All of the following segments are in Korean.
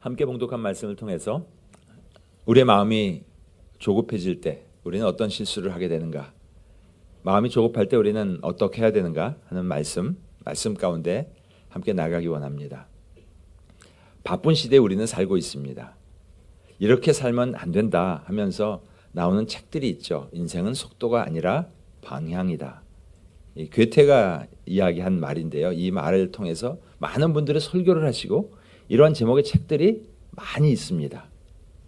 함께 봉독한 말씀을 통해서 우리의 마음이 조급해질 때 우리는 어떤 실수를 하게 되는가, 마음이 조급할 때 우리는 어떻게 해야 되는가 하는 말씀 가운데 함께 나가기 원합니다. 바쁜 시대에 우리는 살고 있습니다. 이렇게 살면 안 된다 하면서 나오는 책들이 있죠. 인생은 속도가 아니라 방향이다. 이 괴테가 이야기한 말인데요. 이 말을 통해서 많은 분들이 설교를 하시고 이러한 제목의 책들이 많이 있습니다.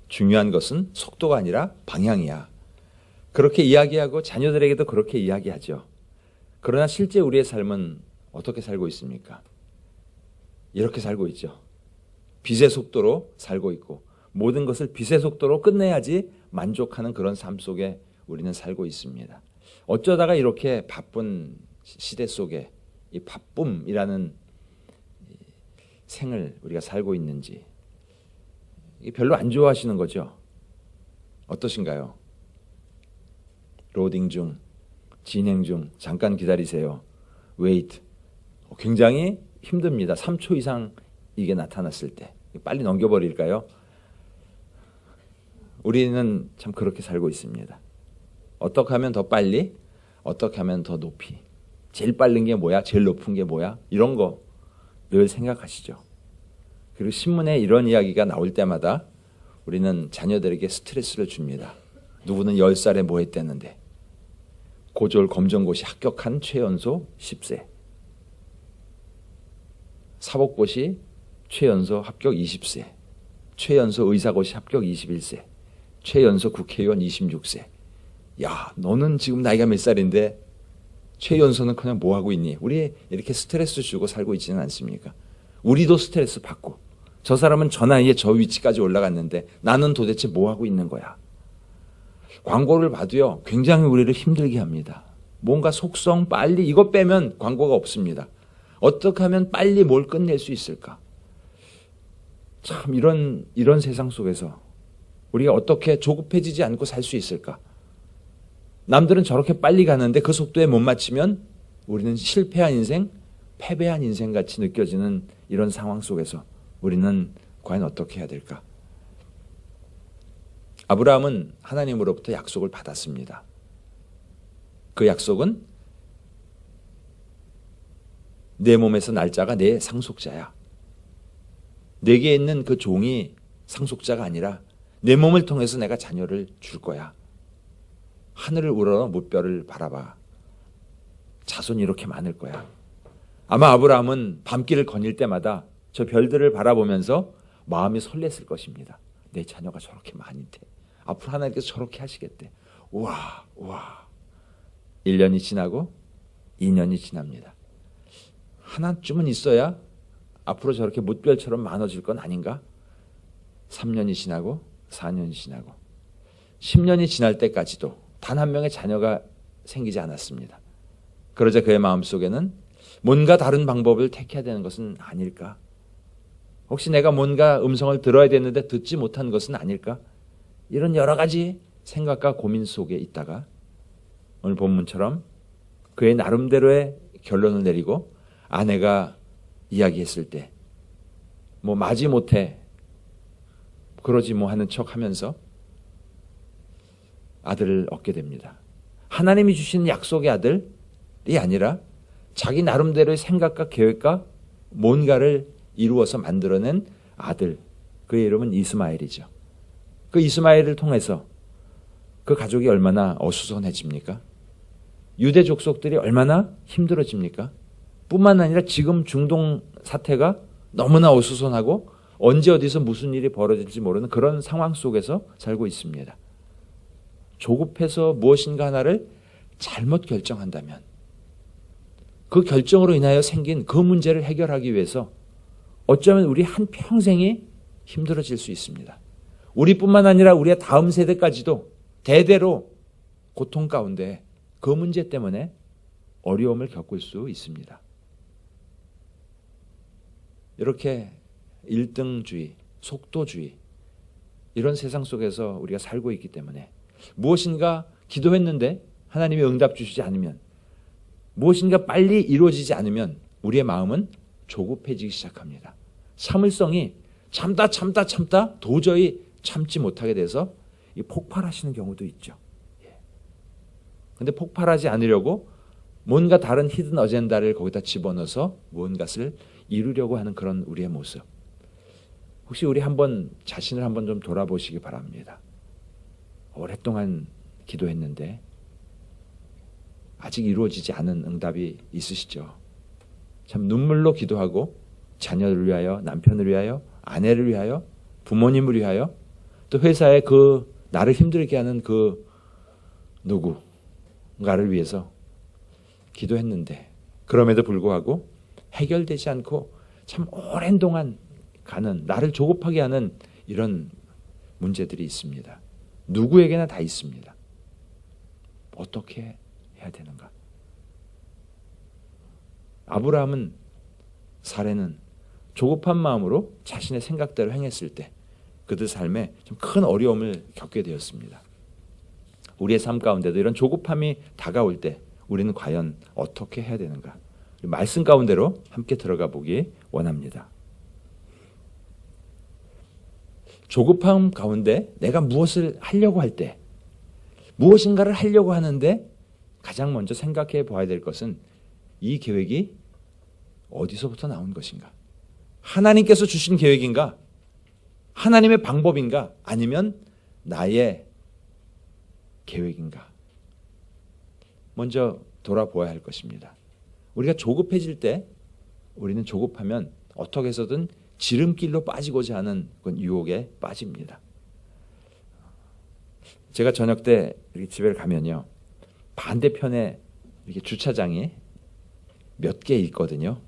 중요한 것은 속도가 아니라 방향이야. 그렇게 이야기하고 자녀들에게도 그렇게 이야기하죠. 그러나 실제 우리의 삶은 어떻게 살고 있습니까? 이렇게 살고 있죠. 빛의 속도로 살고 있고 모든 것을 빛의 속도로 끝내야지 만족하는 그런 삶 속에 우리는 살고 있습니다. 어쩌다가 이렇게 바쁜 시대 속에 이 바쁨이라는 생을 우리가 살고 있는지 별로 안 좋아하시는 거죠. 어떠신가요? 로딩 중, 진행 중, 잠깐 기다리세요. 웨이트. 굉장히 힘듭니다. 3초 이상 이게 나타났을 때. 빨리 넘겨버릴까요? 우리는 참 그렇게 살고 있습니다. 어떻게 하면 더 빨리? 어떻게 하면 더 높이? 제일 빠른 게 뭐야? 제일 높은 게 뭐야? 이런 거 늘 생각하시죠. 그리고 신문에 이런 이야기가 나올 때마다 우리는 자녀들에게 스트레스를 줍니다. 누구는 10살에 뭐 했다는데 고졸 검정고시 합격한 최연소 10세, 사법고시 최연소 합격 20세, 최연소 의사고시 합격 21세, 최연소 국회의원 26세. 야, 너는 지금 나이가 몇 살인데 최연소는 그냥 뭐 하고 있니? 우리 이렇게 스트레스 주고 살고 있지는 않습니까? 우리도 스트레스 받고 저 사람은 저 나이에 저 위치까지 올라갔는데 나는 도대체 뭐 하고 있는 거야? 광고를 봐도요, 굉장히 우리를 힘들게 합니다. 뭔가 속성, 빨리 이거 빼면 광고가 없습니다. 어떻게 하면 빨리 뭘 끝낼 수 있을까? 참 이런 세상 속에서 우리가 어떻게 조급해지지 않고 살 수 있을까? 남들은 저렇게 빨리 가는데 그 속도에 못 맞추면 우리는 실패한 인생, 패배한 인생 같이 느껴지는 이런 상황 속에서 우리는 과연 어떻게 해야 될까? 아브라함은 하나님으로부터 약속을 받았습니다. 그 약속은 내 몸에서 날 자가 내 상속자야. 내게 있는 그 종이 상속자가 아니라 내 몸을 통해서 내가 자녀를 줄 거야. 하늘을 우러러 무뼈를 바라봐. 자손이 이렇게 많을 거야. 아마 아브라함은 밤길을 거닐 때마다 저 별들을 바라보면서 마음이 설렜을 것입니다. 내 자녀가 저렇게 많은데 앞으로 하나님께서 저렇게 하시겠대. 우와. 1년이 지나고 2년이 지납니다. 하나쯤은 있어야 앞으로 저렇게 무별처럼 많아질 건 아닌가? 3년이 지나고 4년이 지나고 10년이 지날 때까지도 단 한 명의 자녀가 생기지 않았습니다. 그러자 그의 마음속에는 뭔가 다른 방법을 택해야 되는 것은 아닐까? 혹시 내가 뭔가 음성을 들어야 되는데 듣지 못한 것은 아닐까? 이런 여러 가지 생각과 고민 속에 있다가 오늘 본문처럼 그의 나름대로의 결론을 내리고 아내가 이야기했을 때 뭐 마지못해 그러지 뭐 하는 척 하면서 아들을 얻게 됩니다. 하나님이 주신 약속의 아들이 아니라 자기 나름대로의 생각과 계획과 뭔가를 이루어서 만들어낸 아들, 그의 이름은 이스마엘이죠. 그 이스마엘을 통해서 그 가족이 얼마나 어수선해집니까? 유대 족속들이 얼마나 힘들어집니까? 뿐만 아니라 지금 중동 사태가 너무나 어수선하고 언제 어디서 무슨 일이 벌어질지 모르는 그런 상황 속에서 살고 있습니다. 조급해서 무엇인가 하나를 잘못 결정한다면 그 결정으로 인하여 생긴 그 문제를 해결하기 위해서 어쩌면 우리 한평생이 힘들어질 수 있습니다. 우리뿐만 아니라 우리의 다음 세대까지도 대대로 고통 가운데 그 문제 때문에 어려움을 겪을 수 있습니다. 이렇게 1등주의, 속도주의 이런 세상 속에서 우리가 살고 있기 때문에 무엇인가 기도했는데 하나님이 응답 주시지 않으면 무엇인가 빨리 이루어지지 않으면 우리의 마음은 조급해지기 시작합니다. 참을성이 참다 도저히 참지 못하게 돼서 이 폭발하시는 경우도 있죠. 근데 폭발하지 않으려고 뭔가 다른 히든 어젠다를 거기다 집어넣어서 무언가를 이루려고 하는 그런 우리의 모습. 혹시 우리 한번 자신을 한번 좀 돌아보시기 바랍니다. 오랫동안 기도했는데 아직 이루어지지 않은 응답이 있으시죠? 참 눈물로 기도하고 자녀를 위하여, 남편을 위하여, 아내를 위하여, 부모님을 위하여, 또 회사에 그 나를 힘들게 하는 그 누군가를 위해서 기도했는데 그럼에도 불구하고 해결되지 않고 참 오랜 동안 가는, 나를 조급하게 하는 이런 문제들이 있습니다. 누구에게나 다 있습니다. 어떻게 해야 되는가? 아브라함은, 사레는 조급한 마음으로 자신의 생각대로 행했을 때 그들 삶에 좀 큰 어려움을 겪게 되었습니다. 우리의 삶 가운데도 이런 조급함이 다가올 때 우리는 과연 어떻게 해야 되는가? 말씀 가운데로 함께 들어가 보기 원합니다. 조급함 가운데 내가 무엇을 하려고 할 때, 무엇인가를 하려고 하는데 가장 먼저 생각해 봐야 될 것은 이 계획이 어디서부터 나온 것인가? 하나님께서 주신 계획인가? 하나님의 방법인가? 아니면 나의 계획인가? 먼저 돌아보아야 할 것입니다. 우리가 조급해질 때, 우리는 조급하면 어떻게 해서든 지름길로 빠지고자 하는 그런 유혹에 빠집니다. 제가 저녁 때 이렇게 집에 가면요, 반대편에 이렇게 주차장이 몇 개 있거든요.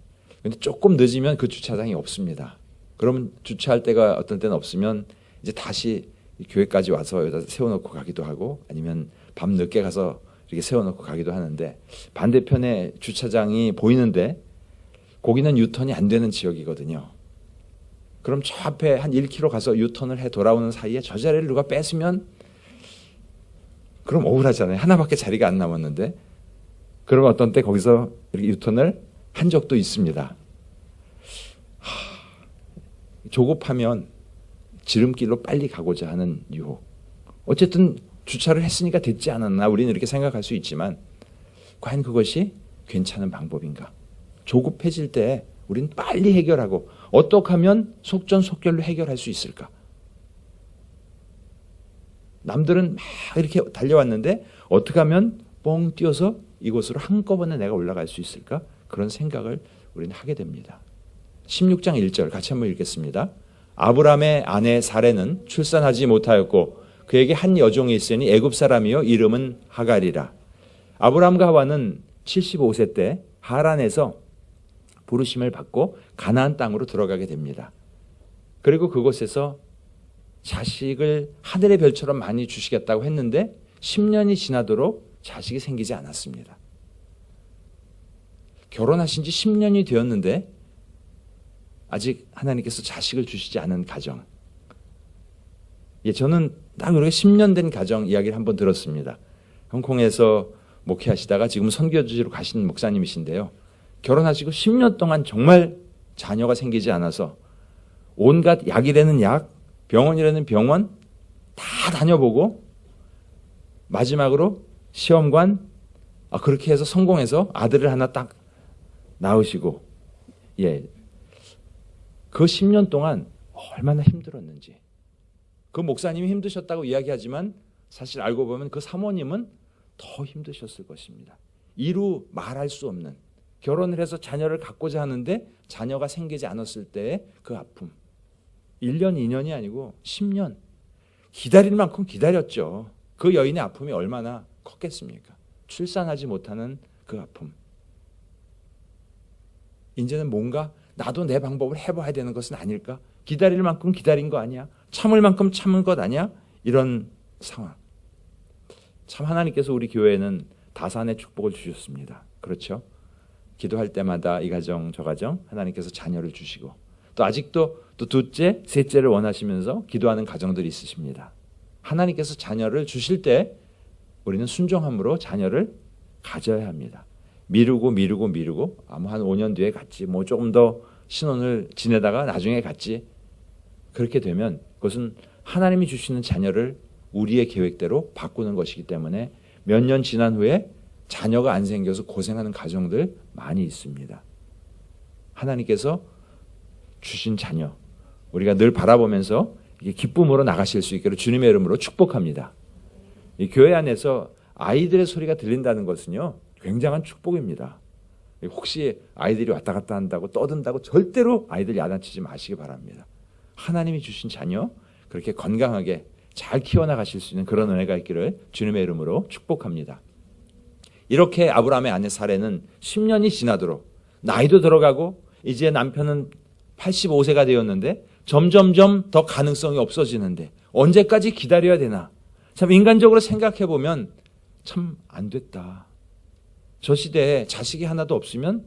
근데 조금 늦으면 그 주차장이 없습니다. 그러면 주차할 데가 어떤 때는 없으면 이제 다시 교회까지 와서 여기다 세워놓고 가기도 하고, 아니면 밤 늦게 가서 이렇게 세워놓고 가기도 하는데, 반대편에 주차장이 보이는데 거기는 유턴이 안 되는 지역이거든요. 그럼 저 앞에 한 1km 가서 유턴을 해 돌아오는 사이에 저 자리를 누가 뺏으면 그럼 억울하잖아요. 하나밖에 자리가 안 남았는데. 그러면 어떤 때 거기서 이렇게 유턴을 한 적도 있습니다. 조급하면 지름길로 빨리 가고자 하는 유혹. 어쨌든 주차를 했으니까 됐지 않았나, 우리는 이렇게 생각할 수 있지만 과연 그것이 괜찮은 방법인가? 조급해질 때 우리는 빨리 해결하고 어떻게 하면 속전속결로 해결할 수 있을까? 남들은 막 이렇게 달려왔는데 어떻게 하면 뻥 뛰어서 이곳으로 한꺼번에 내가 올라갈 수 있을까? 그런 생각을 우리는 하게 됩니다. 16장 1절 같이 한번 읽겠습니다. 아브라함의 아내 사레는 출산하지 못하였고 그에게 한 여종이 있으니 애굽 사람이요 이름은 하갈이라. 아브라함과 하와는 75세 때 하란에서 부르심을 받고 가나안 땅으로 들어가게 됩니다. 그리고 그곳에서 자식을 하늘의 별처럼 많이 주시겠다고 했는데 10년이 지나도록 자식이 생기지 않았습니다. 결혼하신 지 10년이 되었는데 아직 하나님께서 자식을 주시지 않은 가정. 저는 딱 이렇게 10년 된 가정 이야기를 한번 들었습니다. 홍콩에서 목회하시다가 지금 선교지로 가신 목사님이신데요. 결혼하시고 10년 동안 정말 자녀가 생기지 않아서 온갖 약이라는 약, 병원이라는 병원 다 다녀보고 마지막으로 시험관 그렇게 해서 성공해서 아들을 하나 딱 낳으시고, 그 10년 동안 얼마나 힘들었는지. 그 목사님이 힘드셨다고 이야기하지만 사실 알고 보면 그 사모님은 더 힘드셨을 것입니다. 이루 말할 수 없는, 결혼을 해서 자녀를 갖고자 하는데 자녀가 생기지 않았을 때의 그 아픔. 1년, 2년이 아니고 10년. 기다릴 만큼 기다렸죠. 그 여인의 아픔이 얼마나 컸겠습니까? 출산하지 못하는 그 아픔. 이제는 뭔가 나도 내 방법을 해봐야 되는 것은 아닐까? 기다릴 만큼 기다린 거 아니야? 참을 만큼 참은 것 아니야? 이런 상황. 참 하나님께서 우리 교회에는 다산의 축복을 주셨습니다. 그렇죠? 기도할 때마다 이 가정 저 가정 하나님께서 자녀를 주시고 또 아직도 또 둘째, 셋째를 원하시면서 기도하는 가정들이 있으십니다. 하나님께서 자녀를 주실 때 우리는 순종함으로 자녀를 가져야 합니다. 미루고 한 5년 뒤에 갔지, 조금 더 신혼을 지내다가 나중에 갔지, 그렇게 되면 그것은 하나님이 주시는 자녀를 우리의 계획대로 바꾸는 것이기 때문에 몇 년 지난 후에 자녀가 안 생겨서 고생하는 가정들 많이 있습니다. 하나님께서 주신 자녀, 우리가 늘 바라보면서 이게 기쁨으로 나가실 수 있기를 주님의 이름으로 축복합니다. 이 교회 안에서 아이들의 소리가 들린다는 것은요, 굉장한 축복입니다. 혹시 아이들이 왔다 갔다 한다고 떠든다고 절대로 아이들 야단치지 마시기 바랍니다. 하나님이 주신 자녀 그렇게 건강하게 잘 키워나가실 수 있는 그런 은혜가 있기를 주님의 이름으로 축복합니다. 이렇게 아브라함의 아내 사레는 10년이 지나도록 나이도 들어가고 이제 남편은 85세가 되었는데 점점점 더 가능성이 없어지는데 언제까지 기다려야 되나? 참 인간적으로 생각해 보면 참 안 됐다. 저 시대에 자식이 하나도 없으면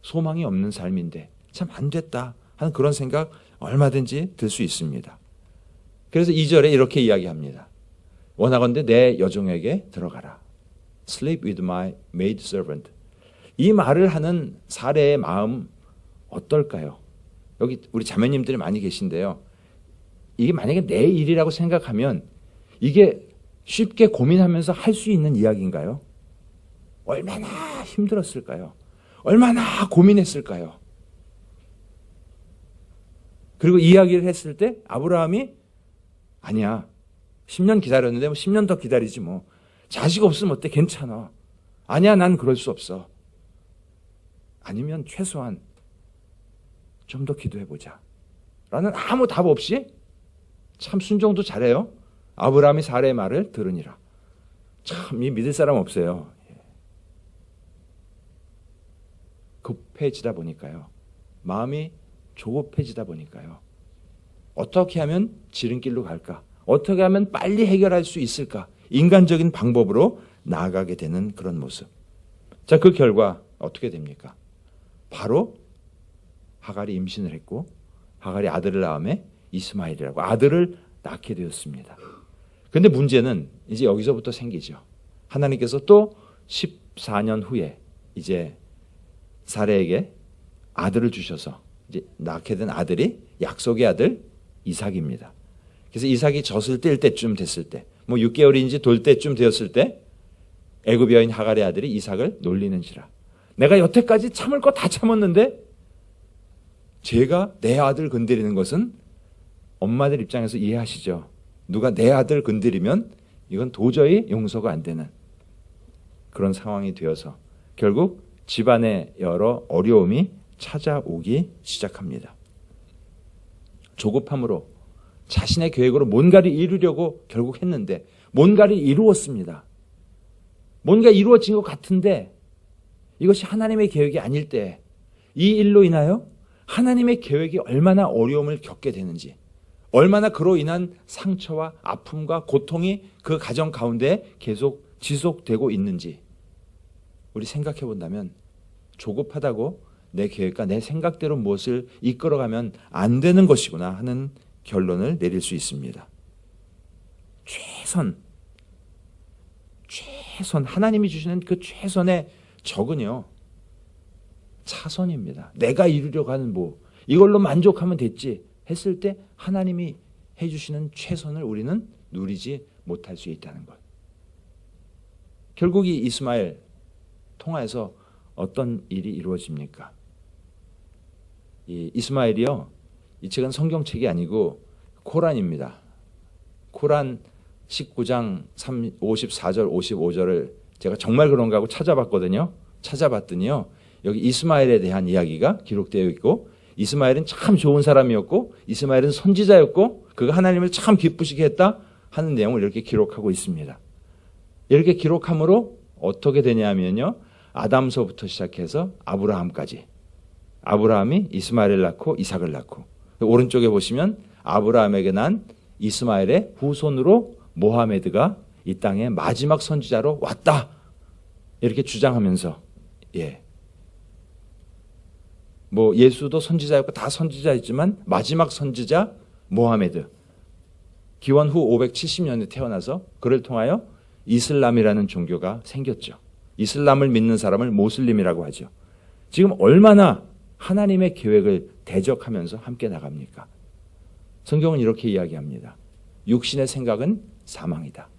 소망이 없는 삶인데 참 안 됐다 하는 그런 생각 얼마든지 들 수 있습니다. 그래서 2절에 이렇게 이야기합니다. 원하건대 내 여종에게 들어가라. Sleep with my maid servant. 이 말을 하는 사레의 마음 어떨까요? 여기 우리 자매님들이 많이 계신데요. 이게 만약에 내 일이라고 생각하면 이게 쉽게 고민하면서 할 수 있는 이야기인가요? 얼마나 힘들었을까요? 얼마나 고민했을까요? 그리고 이야기를 했을 때 아브라함이 아니야. 10년 기다렸는데 뭐 10년 더 기다리지 뭐. 자식 없으면 어때? 괜찮아. 아니야, 난 그럴 수 없어. 아니면 최소한 좀 더 기도해보자. 라는 아무 답 없이 참 순종도 잘해요. 아브라함이 사레의 말을 들으니라. 참 이 믿을 사람 없어요. 급해지다 보니까요. 마음이 조급해지다 보니까요. 어떻게 하면 지름길로 갈까? 어떻게 하면 빨리 해결할 수 있을까? 인간적인 방법으로 나아가게 되는 그런 모습. 자, 그 결과 어떻게 됩니까? 바로 하갈이 임신을 했고 하갈이 아들을 낳음에 이스마엘이라고 아들을 낳게 되었습니다. 그런데 문제는 이제 여기서부터 생기죠. 하나님께서 또 14년 후에 이제 사레에게 아들을 주셔서 이제 낳게 된 아들이 약속의 아들 이삭입니다. 그래서 이삭이 젖을 뗄 때쯤 됐을 때, 뭐 6개월인지 돌 때쯤 되었을 때 애굽 여인 하갈의 아들이 이삭을 놀리는지라. 내가 여태까지 참을 거 다 참았는데 제가 내 아들 건드리는 것은 엄마들 입장에서 이해하시죠. 누가 내 아들 건드리면 이건 도저히 용서가 안 되는 그런 상황이 되어서 결국 집안에 여러 어려움이 찾아오기 시작합니다. 조급함으로 자신의 계획으로 뭔가를 이루려고 결국 했는데 뭔가를 이루었습니다. 뭔가 이루어진 것 같은데 이것이 하나님의 계획이 아닐 때 이 일로 인하여 하나님의 계획이 얼마나 어려움을 겪게 되는지, 얼마나 그로 인한 상처와 아픔과 고통이 그 가정 가운데 계속 지속되고 있는지 우리 생각해 본다면 조급하다고 내 계획과 내 생각대로 무엇을 이끌어가면 안 되는 것이구나 하는 결론을 내릴 수 있습니다. 최선 하나님이 주시는 그 최선의 적은요 차선입니다. 내가 이루려고 하는 뭐 이걸로 만족하면 됐지 했을 때 하나님이 해주시는 최선을 우리는 누리지 못할 수 있다는 것. 결국 이 이스마엘 통하여서 어떤 일이 이루어집니까? 이 이스마엘이요, 이 책은 성경책이 아니고 코란입니다. 코란 19장 54절 55절을 제가 정말 그런가 하고 찾아봤거든요. 찾아봤더니요, 여기 이스마엘에 대한 이야기가 기록되어 있고 이스마엘은 참 좋은 사람이었고 이스마엘은 선지자였고 그가 하나님을 참 기쁘시게 했다 하는 내용을 이렇게 기록하고 있습니다. 이렇게 기록함으로 어떻게 되냐면요, 아담서부터 시작해서 아브라함까지, 아브라함이 이스마엘을 낳고 이삭을 낳고, 오른쪽에 보시면 아브라함에게 난 이스마엘의 후손으로 모하메드가 이 땅의 마지막 선지자로 왔다 이렇게 주장하면서, 뭐 예수도 선지자였고 다 선지자였지만 마지막 선지자 모하메드, 기원 후 570년에 태어나서 그를 통하여 이슬람이라는 종교가 생겼죠. 이슬람을 믿는 사람을 모슬림이라고 하죠. 지금 얼마나 하나님의 계획을 대적하면서 함께 나갑니까? 성경은 이렇게 이야기합니다. 육신의 생각은 사망이다.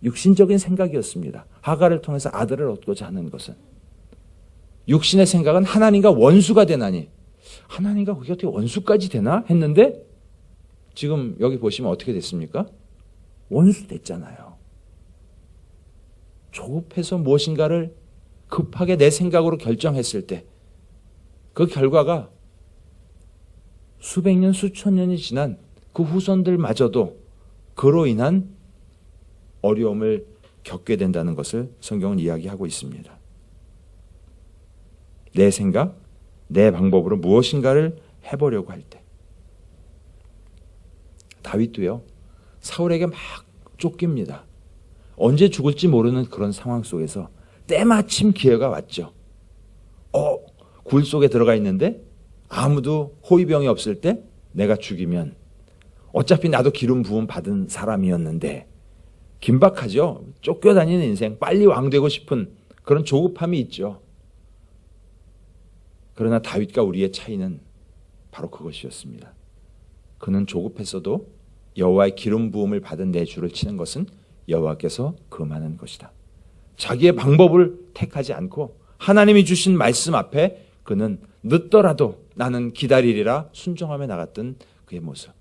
육신적인 생각이었습니다. 하갈을 통해서 아들을 얻고자 하는 것은. 육신의 생각은 하나님과 원수가 되나니, 하나님과 그게 어떻게 원수까지 되나 했는데 지금 여기 보시면 어떻게 됐습니까? 원수 됐잖아요. 조급해서 무엇인가를 급하게 내 생각으로 결정했을 때 그 결과가 수백 년, 수천 년이 지난 그 후손들마저도 그로 인한 어려움을 겪게 된다는 것을 성경은 이야기하고 있습니다. 내 생각, 내 방법으로 무엇인가를 해보려고 할 때. 다윗도요, 사울에게 막 쫓깁니다. 언제 죽을지 모르는 그런 상황 속에서 때마침 기회가 왔죠. 굴 속에 들어가 있는데 아무도 호위병이 없을 때 내가 죽이면 어차피 나도 기름 부음 받은 사람이었는데 긴박하죠. 쫓겨다니는 인생, 빨리 왕되고 싶은 그런 조급함이 있죠. 그러나 다윗과 우리의 차이는 바로 그것이었습니다. 그는 조급했어도 여호와의 기름 부음을 받은 내 주를 치는 것은 여호와께서 금하는 것이다. 자기의 방법을 택하지 않고 하나님이 주신 말씀 앞에 그는 늦더라도 나는 기다리리라 순종하며 나갔던 그의 모습.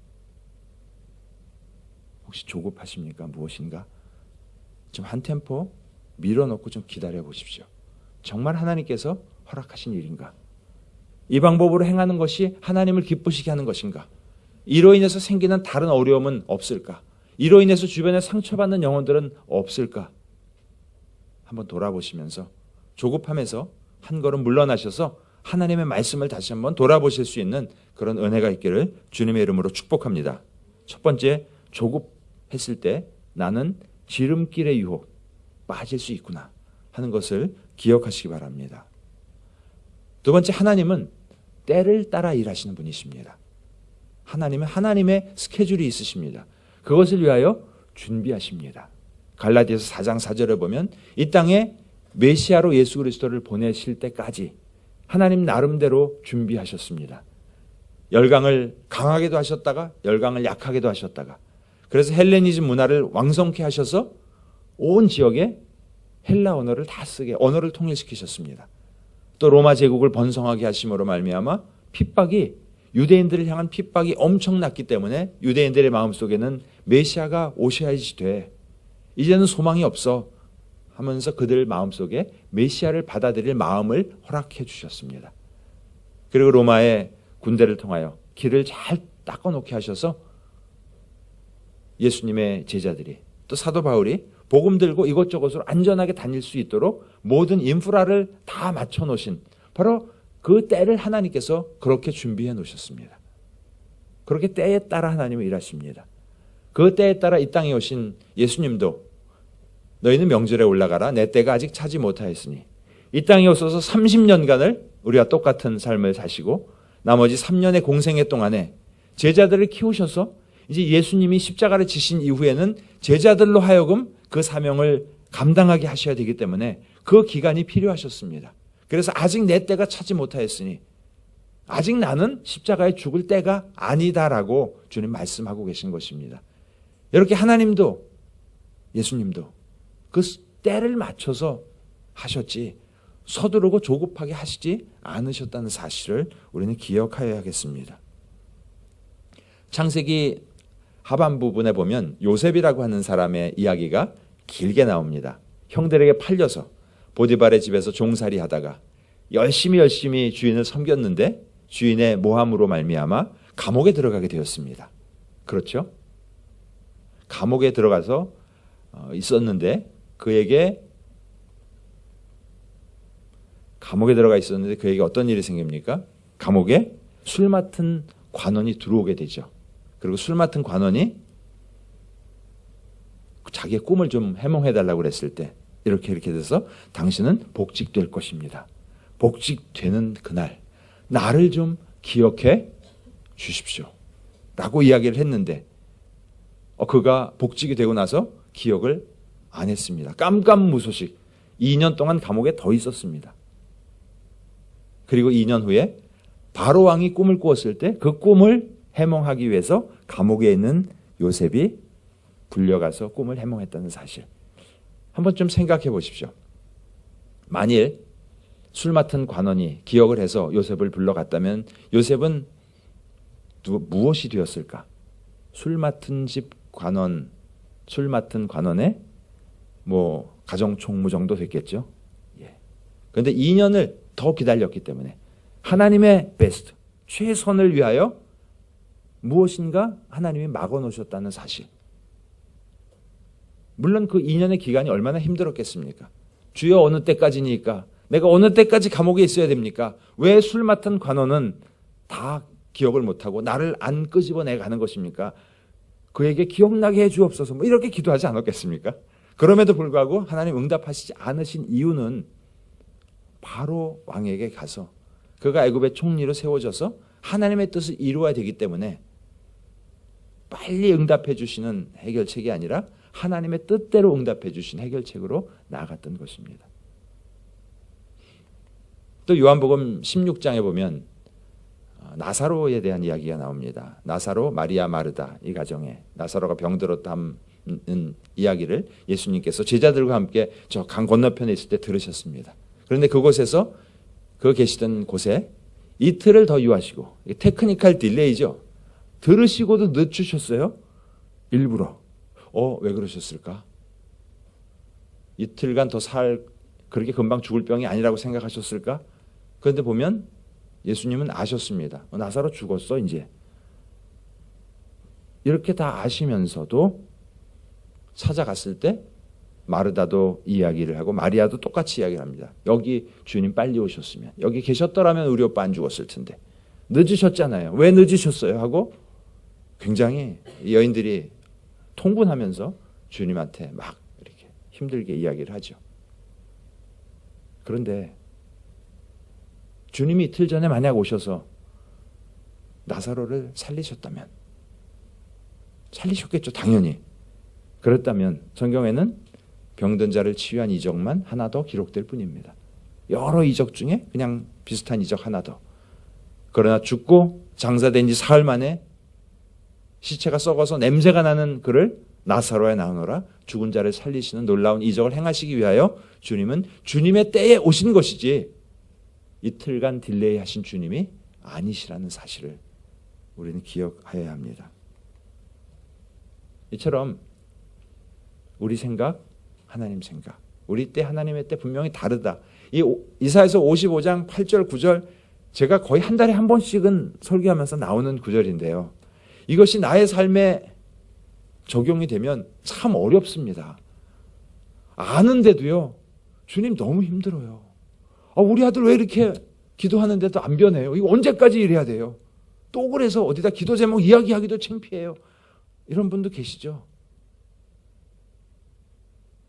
혹시 조급하십니까? 무엇인가? 좀 한 템포 밀어놓고 좀 기다려 보십시오. 정말 하나님께서 허락하신 일인가? 이 방법으로 행하는 것이 하나님을 기쁘시게 하는 것인가? 이로 인해서 생기는 다른 어려움은 없을까? 이로 인해서 주변에 상처받는 영혼들은 없을까? 한번 돌아보시면서 조급함에서 한 걸음 물러나셔서 하나님의 말씀을 다시 한번 돌아보실 수 있는 그런 은혜가 있기를 주님의 이름으로 축복합니다. 첫 번째, 조급했을 때 나는 지름길의 유혹 빠질 수 있구나 하는 것을 기억하시기 바랍니다. 두 번째, 하나님은 때를 따라 일하시는 분이십니다. 하나님은 하나님의 스케줄이 있으십니다. 그것을 위하여 준비하십니다. 갈라디아서 4장 4절에 보면 이 땅에 메시아로 예수 그리스도를 보내실 때까지 하나님 나름대로 준비하셨습니다. 열강을 강하게도 하셨다가 열강을 약하게도 하셨다가, 그래서 헬레니즘 문화를 왕성케 하셔서 온 지역에 헬라 언어를 다 쓰게 언어를 통일시키셨습니다. 또 로마 제국을 번성하게 하심으로 말미암아 핍박이, 유대인들을 향한 핍박이 엄청났기 때문에 유대인들의 마음속에는 메시아가 오셔야지 돼, 이제는 소망이 없어 하면서 그들 마음속에 메시아를 받아들일 마음을 허락해 주셨습니다. 그리고 로마의 군대를 통하여 길을 잘 닦아놓게 하셔서 예수님의 제자들이, 또 사도 바울이 복음 들고 이곳저곳으로 안전하게 다닐 수 있도록 모든 인프라를 다 맞춰 놓으신, 바로 그 때를 하나님께서 그렇게 준비해 놓으셨습니다. 그렇게 때에 따라 하나님은 일하십니다. 그 때에 따라 이 땅에 오신 예수님도 너희는 명절에 올라가라, 내 때가 아직 차지 못하였으니, 이 땅에 오셔서 30년간을 우리와 똑같은 삶을 사시고 나머지 3년의 공생애 동안에 제자들을 키우셔서 이제 예수님이 십자가를 지신 이후에는 제자들로 하여금 그 사명을 감당하게 하셔야 되기 때문에 그 기간이 필요하셨습니다. 그래서 아직 내 때가 차지 못하였으니, 아직 나는 십자가에 죽을 때가 아니다라고 주님 말씀하고 계신 것입니다. 이렇게 하나님도 예수님도 그 때를 맞춰서 하셨지 서두르고 조급하게 하시지 않으셨다는 사실을 우리는 기억하여야겠습니다. 창세기 하반 부분에 보면 요셉이라고 하는 사람의 이야기가 길게 나옵니다. 형들에게 팔려서 보디발의 집에서 종살이 하다가 열심히 주인을 섬겼는데 주인의 모함으로 말미암아 감옥에 들어가게 되었습니다. 그렇죠? 감옥에 들어가서 있었는데 그에게 어떤 일이 생깁니까? 감옥에 술 맡은 관원이 들어오게 되죠. 그리고 술 맡은 관원이 자기의 꿈을 좀 해몽해달라고 그랬을 때 이렇게 돼서 당신은 복직될 것입니다. 복직되는 그날 나를 좀 기억해 주십시오 라고 이야기를 했는데 그가 복직이 되고 나서 기억을 안 했습니다. 깜깜무소식 2년 동안 감옥에 더 있었습니다. 그리고 2년 후에 바로 왕이 꿈을 꾸었을 때 그 꿈을 해몽하기 위해서 감옥에 있는 요셉이 불려가서 꿈을 해몽했다는 사실. 한번 좀 생각해 보십시오. 만일 술 맡은 관원이 기억을 해서 요셉을 불러갔다면 요셉은 무엇이 되었을까? 술 맡은 집 관원, 술 맡은 관원의 가정 총무 정도 됐겠죠. 예. 그런데 2년을 더 기다렸기 때문에 하나님의 베스트, 최선을 위하여 무엇인가 하나님이 막아 놓으셨다는 사실. 물론 그 2년의 기간이 얼마나 힘들었겠습니까? 주여 어느 때까지니까? 내가 어느 때까지 감옥에 있어야 됩니까? 왜 술 맡은 관원은 다 기억을 못하고 나를 안 끄집어내 가는 것입니까? 그에게 기억나게 해주옵소서. 이렇게 기도하지 않았겠습니까? 그럼에도 불구하고 하나님 응답하시지 않으신 이유는 바로 왕에게 가서 그가 애굽의 총리로 세워져서 하나님의 뜻을 이루어야 되기 때문에 빨리 응답해 주시는 해결책이 아니라 하나님의 뜻대로 응답해 주신 해결책으로 나아갔던 것입니다. 또 요한복음 16장에 보면 나사로에 대한 이야기가 나옵니다. 나사로, 마리아, 마르다 이 가정에 나사로가 병들었다는 이야기를 예수님께서 제자들과 함께 저 강 건너편에 있을 때 들으셨습니다. 그런데 그곳에서 그 계시던 곳에 이틀을 더 유하시고, 테크니컬 딜레이죠. 들으시고도 늦추셨어요. 일부러. 왜 그러셨을까? 이틀간 더 그렇게 금방 죽을 병이 아니라고 생각하셨을까? 그런데 보면 예수님은 아셨습니다. 나사로 죽었어 이제. 이렇게 다 아시면서도 찾아갔을 때 마르다도 이야기를 하고 마리아도 똑같이 이야기를 합니다. 여기 주님 빨리 오셨으면, 여기 계셨더라면 우리 오빠 안 죽었을 텐데 늦으셨잖아요. 왜 늦으셨어요? 하고 굉장히 여인들이 통분하면서 주님한테 막 이렇게 힘들게 이야기를 하죠. 그런데 주님이 이틀 전에 만약 오셔서 나사로를 살리셨다면, 살리셨겠죠, 당연히. 그렇다면 성경에는 병든 자를 치유한 이적만 하나 더 기록될 뿐입니다. 여러 이적 중에 그냥 비슷한 이적 하나 더. 그러나 죽고 장사된 지 사흘 만에 시체가 썩어서 냄새가 나는 그를 나사로에 나오너라, 죽은 자를 살리시는 놀라운 이적을 행하시기 위하여 주님은 주님의 때에 오신 것이지 이틀간 딜레이 하신 주님이 아니시라는 사실을 우리는 기억해야 합니다. 이처럼 우리 생각, 하나님 생각, 우리 때 하나님의 때 분명히 다르다. 이 이사야서 55장 8절 9절 제가 거의 한 달에 한 번씩은 설교하면서 나오는 구절인데요. 이것이 나의 삶에 적용이 되면 참 어렵습니다. 아는데도요, 주님 너무 힘들어요. 우리 아들 왜 이렇게 기도하는데도 안 변해요? 이거 언제까지 이래야 돼요? 또 그래서 어디다 기도 제목 이야기하기도 창피해요. 이런 분도 계시죠?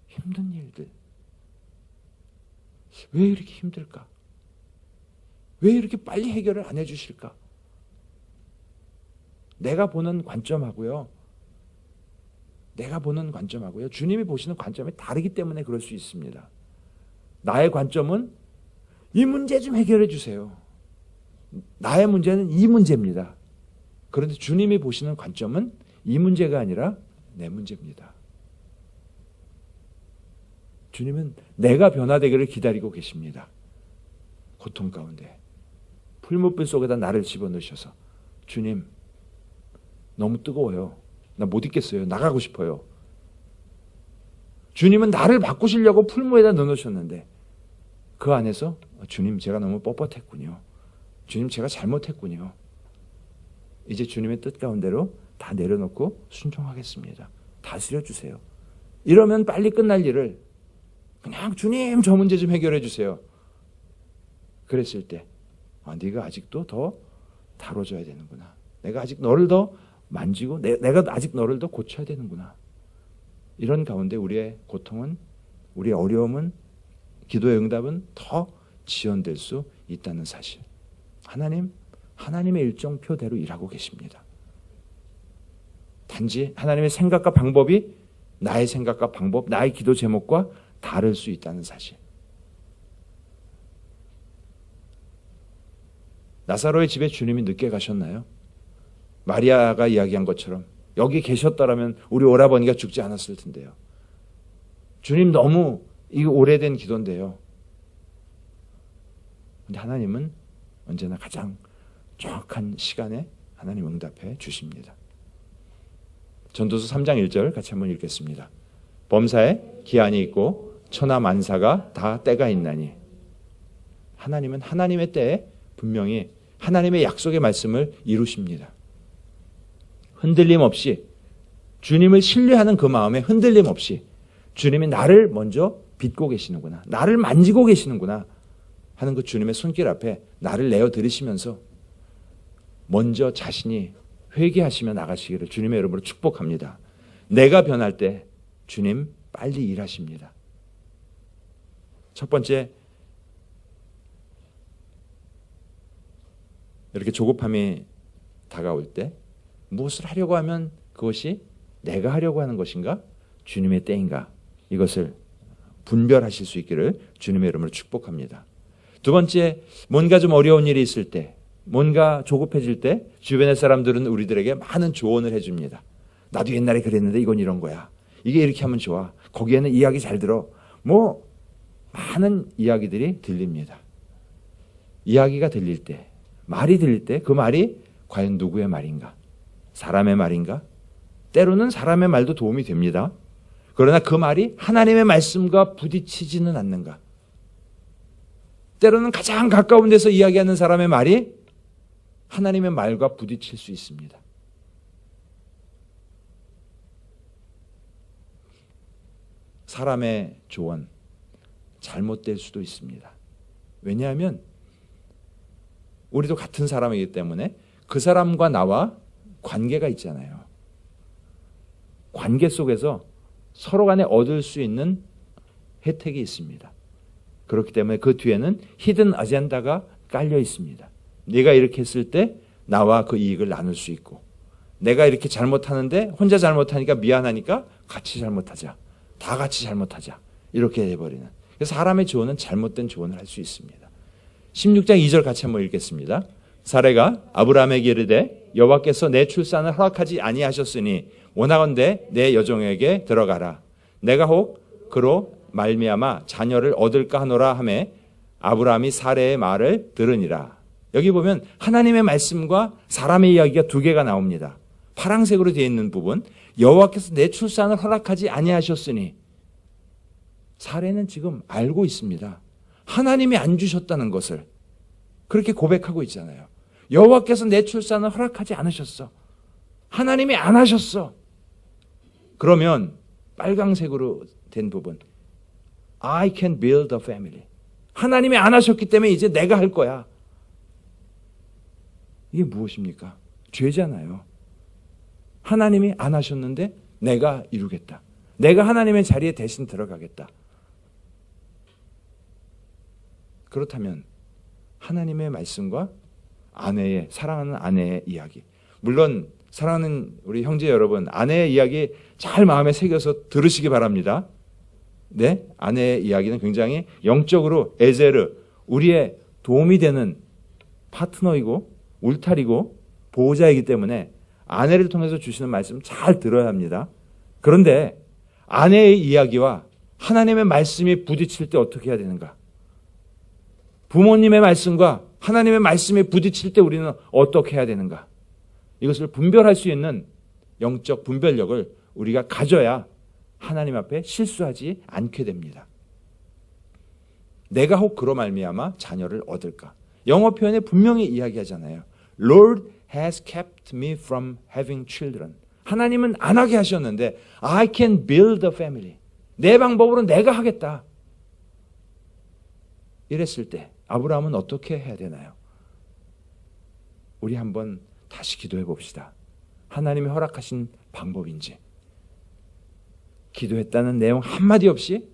힘든 일들. 왜 이렇게 힘들까? 왜 이렇게 빨리 해결을 안 해주실까? 내가 보는 관점하고요, 주님이 보시는 관점이 다르기 때문에 그럴 수 있습니다. 나의 관점은 이 문제 좀 해결해 주세요. 나의 문제는 이 문제입니다. 그런데 주님이 보시는 관점은 이 문제가 아니라 내 문제입니다. 주님은 내가 변화되기를 기다리고 계십니다. 고통 가운데 풀무불 속에다 나를 집어넣으셔서, 주님 너무 뜨거워요. 나 못 있겠어요. 나가고 싶어요. 주님은 나를 바꾸시려고 풀무에다 넣어놓으셨는데 그 안에서 주님 제가 너무 뻣뻣했군요. 주님 제가 잘못했군요. 이제 주님의 뜻 가운데로 다 내려놓고 순종하겠습니다. 다스려 주세요. 이러면 빨리 끝날 일을 그냥 주님 저 문제 좀 해결해 주세요. 그랬을 때 네가 아직도 더 다뤄줘야 되는구나. 내가 아직 너를 더 만지고 내가 아직 너를 더 고쳐야 되는구나. 이런 가운데 우리의 고통은, 우리의 어려움은, 기도의 응답은 더 지연될 수 있다는 사실. 하나님의 일정표대로 일하고 계십니다. 단지 하나님의 생각과 방법이 나의 생각과 방법, 나의 기도 제목과 다를 수 있다는 사실. 나사로의 집에 주님이 늦게 가셨나요? 마리아가 이야기한 것처럼 여기 계셨더라면 우리 오라버니가 죽지 않았을 텐데요. 주님 너무 이거 오래된 기도인데요. 근데 하나님은 언제나 가장 정확한 시간에 하나님 응답해 주십니다. 전도서 3장 1절 같이 한번 읽겠습니다. 범사에 기한이 있고 천하 만사가 다 때가 있나니. 하나님은 하나님의 때에 분명히 하나님의 약속의 말씀을 이루십니다. 흔들림 없이 주님을 신뢰하는 그 마음에 흔들림 없이 주님이 나를 먼저 빚고 계시는구나, 나를 만지고 계시는구나 하는 그 주님의 손길 앞에 나를 내어드리시면서 먼저 자신이 회개하시며 나가시기를 주님의 이름으로 축복합니다. 내가 변할 때 주님 빨리 일하십니다. 첫 번째, 이렇게 조급함이 다가올 때 무엇을 하려고 하면 그것이 내가 하려고 하는 것인가 주님의 때인가, 이것을 분별하실 수 있기를 주님의 이름으로 축복합니다. 두 번째, 뭔가 좀 어려운 일이 있을 때, 뭔가 조급해질 때 주변의 사람들은 우리들에게 많은 조언을 해줍니다. 나도 옛날에 그랬는데 이건 이런 거야, 이게 이렇게 하면 좋아, 거기에는 이야기 잘 들어, 뭐 많은 이야기들이 들립니다. 이야기가 들릴 때, 말이 들릴 때 그 말이 과연 누구의 말인가? 사람의 말인가? 때로는 사람의 말도 도움이 됩니다. 그러나 그 말이 하나님의 말씀과 부딪히지는 않는가? 때로는 가장 가까운 데서 이야기하는 사람의 말이 하나님의 말과 부딪힐 수 있습니다. 사람의 조언, 잘못될 수도 있습니다. 왜냐하면 우리도 같은 사람이기 때문에 그 사람과 나와 관계가 있잖아요. 관계 속에서 서로 간에 얻을 수 있는 혜택이 있습니다. 그렇기 때문에 그 뒤에는 히든 아젠다가 깔려 있습니다. 네가 이렇게 했을 때 나와 그 이익을 나눌 수 있고, 내가 이렇게 잘못하는데 혼자 잘못하니까 미안하니까 같이 잘못하자, 다 같이 잘못하자, 이렇게 해버리는. 그래서 사람의 조언은 잘못된 조언을 할 수 있습니다. 16장 2절 같이 한번 읽겠습니다. 사레가 아브라함에게 이르되 여호와께서 내 출산을 허락하지 아니하셨으니 원하건대 내 여종에게 들어가라. 내가 혹 그로 말미암아 자녀를 얻을까 하노라 하매 아브라함이 사레의 말을 들으니라. 여기 보면 하나님의 말씀과 사람의 이야기가 두 개가 나옵니다. 파란색으로 되어 있는 부분, 여호와께서 내 출산을 허락하지 아니하셨으니, 사레는 지금 알고 있습니다. 하나님이 안 주셨다는 것을 그렇게 고백하고 있잖아요. 여호와께서 내 출산을 허락하지 않으셨어. 하나님이 안 하셨어. 그러면 빨강색으로 된 부분, I can build a family. 하나님이 안 하셨기 때문에 이제 내가 할 거야. 이게 무엇입니까? 죄잖아요. 하나님이 안 하셨는데 내가 이루겠다. 내가 하나님의 자리에 대신 들어가겠다. 그렇다면 하나님의 말씀과 아내의, 사랑하는 아내의 이야기, 물론 사랑하는 우리 형제 여러분, 아내의 이야기 잘 마음에 새겨서 들으시기 바랍니다. 네, 아내의 이야기는 굉장히 영적으로 에제르, 우리의 도움이 되는 파트너이고 울타리고 보호자이기 때문에 아내를 통해서 주시는 말씀 잘 들어야 합니다. 그런데 아내의 이야기와 하나님의 말씀이 부딪힐 때 어떻게 해야 되는가? 부모님의 말씀과 하나님의 말씀이 부딪힐 때 우리는 어떻게 해야 되는가? 이것을 분별할 수 있는 영적 분별력을 우리가 가져야 하나님 앞에 실수하지 않게 됩니다. 내가 혹 그로 말미암아 자녀를 얻을까? 영어 표현에 분명히 이야기하잖아요. Lord has kept me from having children. 하나님은 안 하게 하셨는데 I can build a family. 내 방법으로 내가 하겠다. 이랬을 때 아브라함은 어떻게 해야 되나요? 우리 한번 다시 기도해 봅시다. 하나님이 허락하신 방법인지. 기도했다는 내용 한마디 없이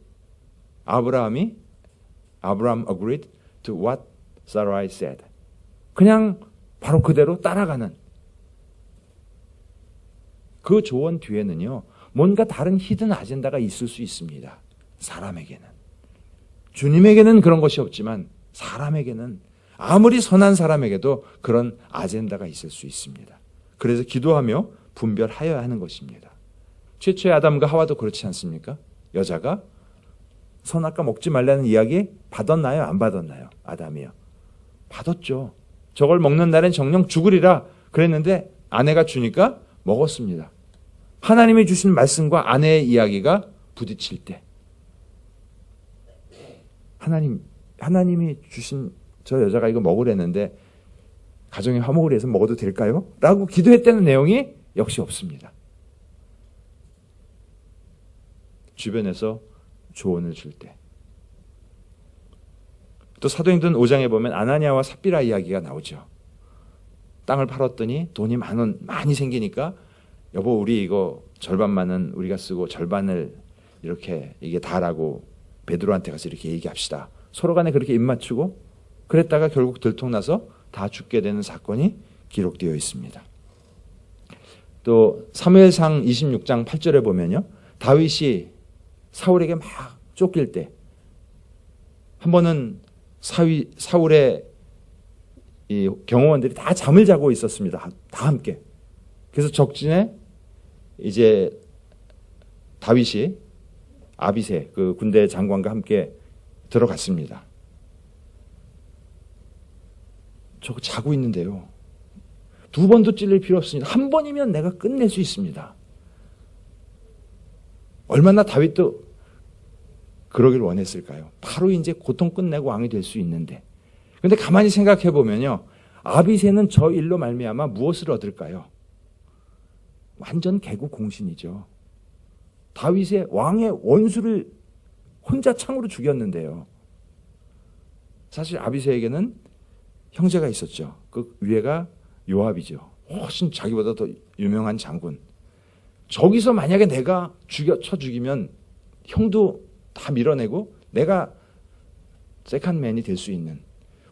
아브라함 agreed to what Sarai said. 그냥 바로 그대로 따라가는 그 조언 뒤에는요, 뭔가 다른 히든 아젠다가 있을 수 있습니다. 사람에게는. 주님에게는 그런 것이 없지만 사람에게는, 아무리 선한 사람에게도 그런 아젠다가 있을 수 있습니다. 그래서 기도하며 분별하여야 하는 것입니다. 최초의 아담과 하와도 그렇지 않습니까? 여자가 선악과 먹지 말라는 이야기 받았나요? 안 받았나요? 아담이요. 받았죠. 저걸 먹는 날엔 정녕 죽으리라 그랬는데 아내가 주니까 먹었습니다. 하나님이 주신 말씀과 아내의 이야기가 부딪힐 때 하나님이 주신 저 여자가 이거 먹으랬는데 가정의 화목을 위해서 먹어도 될까요? 라고 기도했다는 내용이 역시 없습니다. 주변에서 조언을 줄 때. 또 사도행전 5장에 보면 아나니아와 삽비라 이야기가 나오죠. 땅을 팔았더니 돈이 많이 생기니까 여보 우리 이거 절반만은 우리가 쓰고 절반을 이렇게 이게 다라고 베드로한테 가서 이렇게 얘기합시다. 서로 간에 그렇게 입맞추고 그랬다가 결국 들통나서 다 죽게 되는 사건이 기록되어 있습니다. 또 사무엘상 26장 8절에 보면요. 다윗이 사울에게 막 쫓길 때 한 번은 사울의 이 경호원들이 다 잠을 자고 있었습니다. 다 함께. 그래서 적진에 이제 다윗이 아비새 그 군대 장관과 함께 들어갔습니다. 저거 자고 있는데요. 두 번도 찔릴 필요 없습니다. 한 번이면 내가 끝낼 수 있습니다. 얼마나 다윗도 그러길 원했을까요? 바로 이제 고통 끝내고 왕이 될 수 있는데. 그런데 가만히 생각해 보면요. 아비새는 저 일로 말미암아 무엇을 얻을까요? 완전 개구공신이죠. 다윗의 왕의 원수를 혼자 창으로 죽였는데요. 사실 아비새에게는 형제가 있었죠. 그 위에가 요압이죠. 훨씬 자기보다 더 유명한 장군. 저기서 만약에 내가 쳐 죽이면 형도 다 밀어내고 내가 세컨맨이 될 수 있는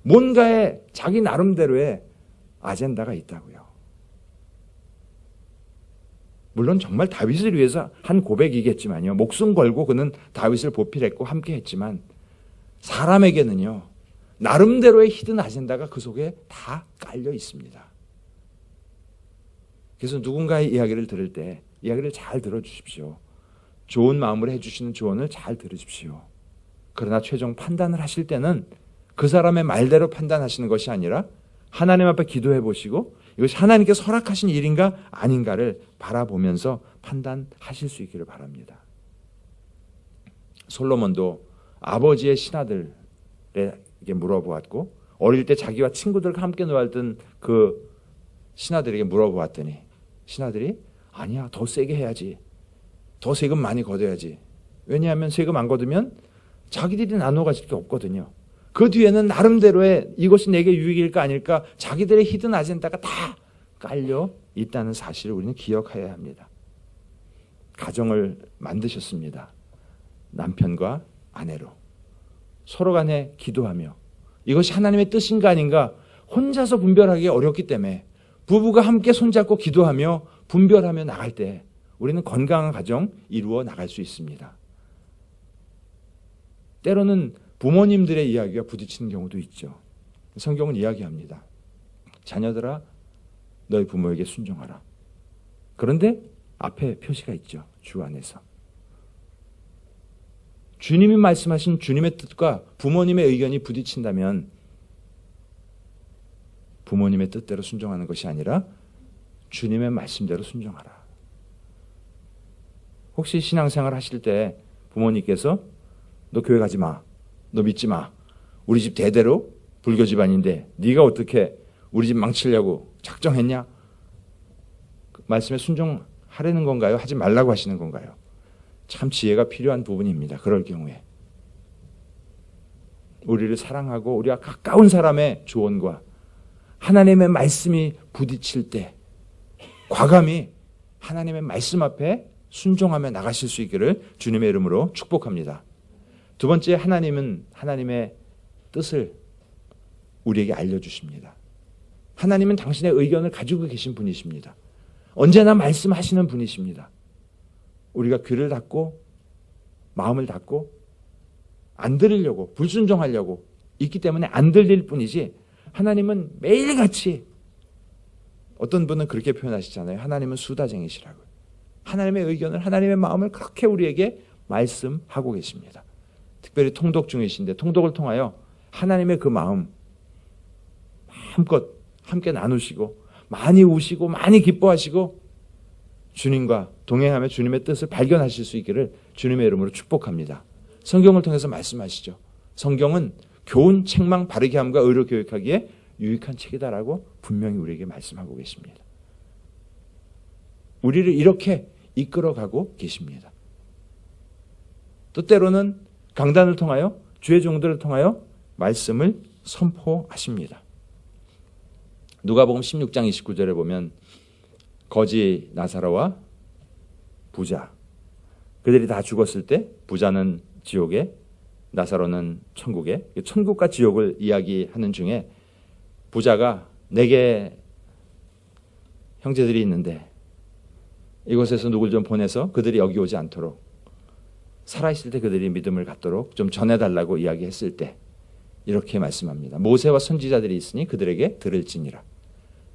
뭔가의 자기 나름대로의 아젠다가 있다고요. 물론 정말 다윗을 위해서 한 고백이겠지만요. 목숨 걸고 그는 다윗을 보필했고 함께 했지만 사람에게는요. 나름대로의 히든 아젠다가 그 속에 다 깔려 있습니다. 그래서 누군가의 이야기를 들을 때 이야기를 잘 들어주십시오. 좋은 마음으로 해주시는 조언을 잘 들으십시오. 그러나 최종 판단을 하실 때는 그 사람의 말대로 판단하시는 것이 아니라 하나님 앞에 기도해 보시고 이것이 하나님께서 허락하신 일인가 아닌가를 바라보면서 판단하실 수 있기를 바랍니다. 솔로몬도 아버지의 신하들에게 물어보았고 어릴 때 자기와 친구들과 함께 놀았던 그 신하들에게 물어보았더니 신하들이 아니야 더 세게 해야지. 더 세금 많이 걷어야지. 왜냐하면 세금 안 걷으면 자기들이 나눠 가질 게 없거든요. 그 뒤에는 나름대로의 이것이 내게 유익일까 아닐까 자기들의 히든 아젠다가 다 깔려 있다는 사실을 우리는 기억해야 합니다. 가정을 만드셨습니다. 남편과 아내로. 서로 간에 기도하며 이것이 하나님의 뜻인가 아닌가 혼자서 분별하기 어렵기 때문에 부부가 함께 손잡고 기도하며 분별하며 나갈 때 우리는 건강한 가정 이루어 나갈 수 있습니다. 때로는 부모님들의 이야기가 부딪히는 경우도 있죠. 성경은 이야기합니다. 자녀들아 너희 부모에게 순종하라. 그런데 앞에 표시가 있죠. 주 안에서. 주님이 말씀하신 주님의 뜻과 부모님의 의견이 부딪힌다면 부모님의 뜻대로 순종하는 것이 아니라 주님의 말씀대로 순종하라. 혹시 신앙생활 하실 때 부모님께서 너 교회 가지 마. 너 믿지 마. 우리 집 대대로 불교 집안인데 네가 어떻게 우리 집 망치려고 작정했냐? 그 말씀에 순종하려는 건가요? 하지 말라고 하시는 건가요? 참 지혜가 필요한 부분입니다. 그럴 경우에. 우리를 사랑하고 우리가 가까운 사람의 조언과 하나님의 말씀이 부딪힐 때 과감히 하나님의 말씀 앞에 순종하며 나가실 수 있기를 주님의 이름으로 축복합니다. 두 번째, 하나님은 하나님의 뜻을 우리에게 알려주십니다. 하나님은 당신의 의견을 가지고 계신 분이십니다. 언제나 말씀하시는 분이십니다. 우리가 귀를 닫고 마음을 닫고 안 들으려고 불순종하려고 있기 때문에 안 들릴 뿐이지 하나님은 매일같이 어떤 분은 그렇게 표현하시잖아요. 하나님은 수다쟁이시라고. 하나님의 의견을, 하나님의 마음을 그렇게 우리에게 말씀하고 계십니다. 특별히 통독 중이신데 통독을 통하여 하나님의 그 마음 마음껏 함께 나누시고 많이 우시고 많이 기뻐하시고 주님과 동행하며 주님의 뜻을 발견하실 수 있기를 주님의 이름으로 축복합니다. 성경을 통해서 말씀하시죠. 성경은 교훈, 책망, 바르게 함과 의로 교육하기에 유익한 책이다라고 분명히 우리에게 말씀하고 계십니다. 우리를 이렇게 이끌어가고 계십니다. 또 때로는 강단을 통하여 주의 종들을 통하여 말씀을 선포하십니다. 누가복음 16장 29절에 보면 거지 나사로와 부자, 그들이 다 죽었을 때 부자는 지옥에, 나사로는 천국에, 천국과 지옥을 이야기하는 중에 부자가 내게 형제들이 있는데 이곳에서 누굴 좀 보내서 그들이 여기 오지 않도록, 살아있을 때 그들이 믿음을 갖도록 좀 전해달라고 이야기했을 때 이렇게 말씀합니다. 모세와 선지자들이 있으니 그들에게 들을지니라.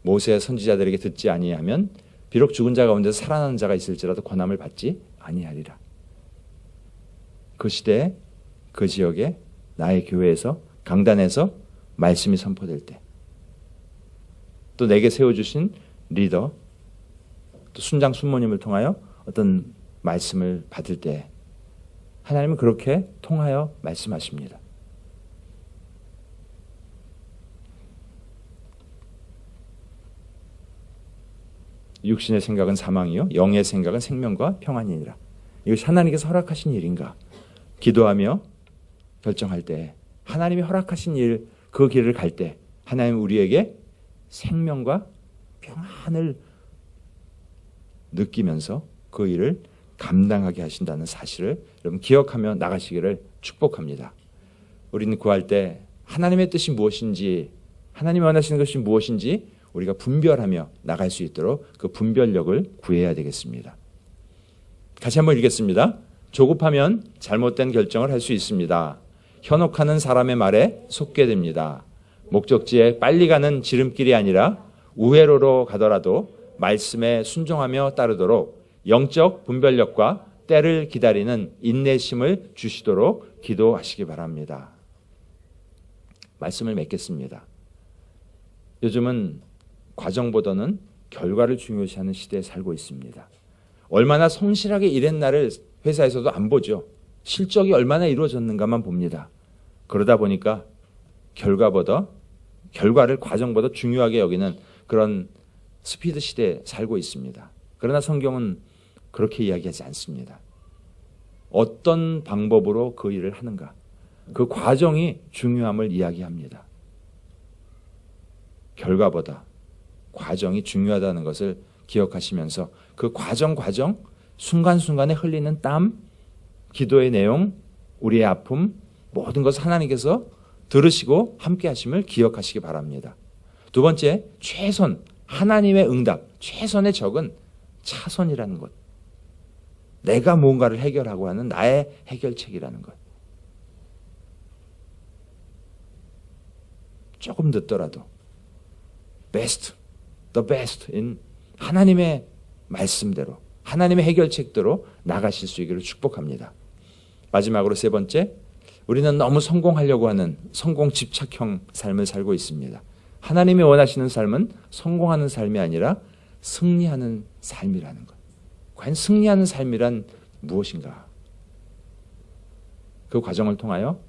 모세와 선지자들에게 듣지 아니하면 비록 죽은 자 가운데서 살아나는 자가 있을지라도 권함을 받지 아니하리라. 그 시대에 그 지역에 나의 교회에서 강단에서 말씀이 선포될 때, 또 내게 세워주신 리더, 또 순장 순모님을 통하여 어떤 말씀을 받을 때 하나님은 그렇게 통하여 말씀하십니다. 육신의 생각은 사망이요 영의 생각은 생명과 평안이니라. 이것이 하나님께서 허락하신 일인가? 기도하며 결정할 때, 하나님이 허락하신 일, 그 길을 갈 때 하나님은 우리에게 생명과 평안을 느끼면서 그 일을 감당하게 하신다는 사실을 여러분 기억하며 나가시기를 축복합니다. 우리는 구할 때 하나님의 뜻이 무엇인지, 하나님이 원하시는 것이 무엇인지 우리가 분별하며 나갈 수 있도록 그 분별력을 구해야 되겠습니다. 다시 한번 읽겠습니다. 조급하면 잘못된 결정을 할 수 있습니다. 현혹하는 사람의 말에 속게 됩니다. 목적지에 빨리 가는 지름길이 아니라 우회로로 가더라도 말씀에 순종하며 따르도록 영적 분별력과 때를 기다리는 인내심을 주시도록 기도하시기 바랍니다. 말씀을 맺겠습니다. 요즘은 과정보다는 결과를 중요시하는 시대에 살고 있습니다. 얼마나 성실하게 일했나를 회사에서도 안 보죠. 실적이 얼마나 이루어졌는가만 봅니다. 그러다 보니까 결과를 과정보다 중요하게 여기는 그런 스피드 시대에 살고 있습니다. 그러나 성경은 그렇게 이야기하지 않습니다. 어떤 방법으로 그 일을 하는가, 그 과정이 중요함을 이야기합니다. 결과보다 과정이 중요하다는 것을 기억하시면서 그 과정 순간순간에 흘리는 땀, 기도의 내용, 우리의 아픔, 모든 것을 하나님께서 들으시고 함께 하심을 기억하시기 바랍니다. 두 번째, 최선, 하나님의 응답, 최선의 적은 차선이라는 것. 내가 뭔가를 해결하고 하는 나의 해결책이라는 것. 조금 늦더라도 best, the best in 하나님의 말씀대로, 하나님의 해결책대로 나가실 수 있기를 축복합니다. 마지막으로 세 번째, 우리는 너무 성공하려고 하는 성공 집착형 삶을 살고 있습니다. 하나님이 원하시는 삶은 성공하는 삶이 아니라 승리하는 삶이라는 것. 과연 승리하는 삶이란 무엇인가? 그 과정을 통하여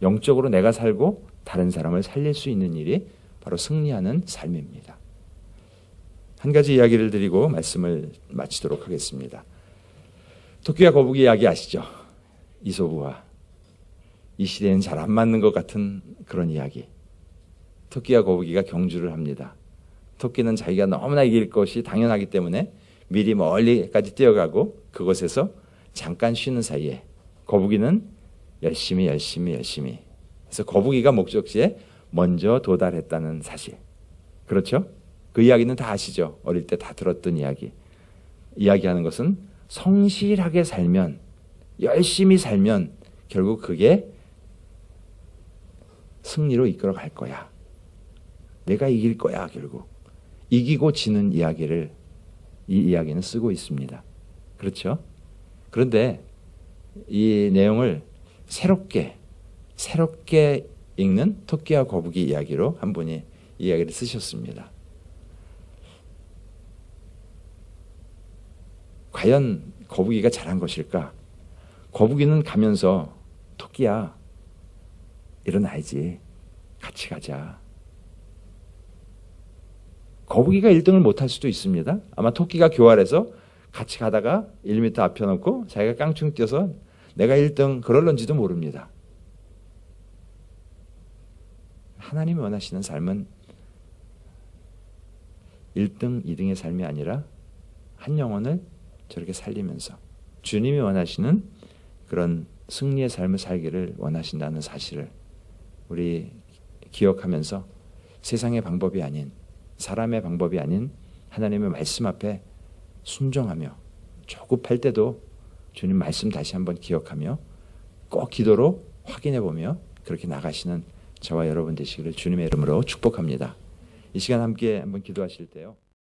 영적으로 내가 살고 다른 사람을 살릴 수 있는 일이 바로 승리하는 삶입니다. 한 가지 이야기를 드리고 말씀을 마치도록 하겠습니다. 토끼와 거북이 이야기 아시죠? 이소부와 이 시대에는 잘 안 맞는 것 같은 그런 이야기. 토끼와 거북이가 경주를 합니다. 토끼는 자기가 너무나 이길 것이 당연하기 때문에 미리 멀리까지 뛰어가고 그곳에서 잠깐 쉬는 사이에 거북이는 열심히 그래서 거북이가 목적지에 먼저 도달했다는 사실. 그렇죠? 그 이야기는 다 아시죠? 어릴 때 다 들었던 이야기. 이야기하는 것은 성실하게 살면, 열심히 살면 결국 그게 승리로 이끌어 갈 거야. 내가 이길 거야, 결국. 이기고 지는 이야기를 이 이야기는 쓰고 있습니다. 그렇죠? 그런데 이 내용을 새롭게 읽는 토끼와 거북이 이야기로 한 분이 이야기를 쓰셨습니다. 과연 거북이가 잘한 것일까? 거북이는 가면서 토끼야, 일어나야지. 같이 가자. 거북이가 1등을 못할 수도 있습니다. 아마 토끼가 교활해서 같이 가다가 1m 앞에 놓고 자기가 깡충 뛰어서 내가 1등 그럴런지도 모릅니다. 하나님이 원하시는 삶은 1등, 2등의 삶이 아니라 한 영혼을 저렇게 살리면서 주님이 원하시는 그런 승리의 삶을 살기를 원하신다는 사실을 우리 기억하면서 세상의 방법이 아닌, 사람의 방법이 아닌 하나님의 말씀 앞에 순종하며 조급할 때도 주님 말씀 다시 한번 기억하며 꼭 기도로 확인해 보며 그렇게 나가시는 저와 여러분 되시기를 주님의 이름으로 축복합니다. 이 시간 함께 한번 기도하실 때요.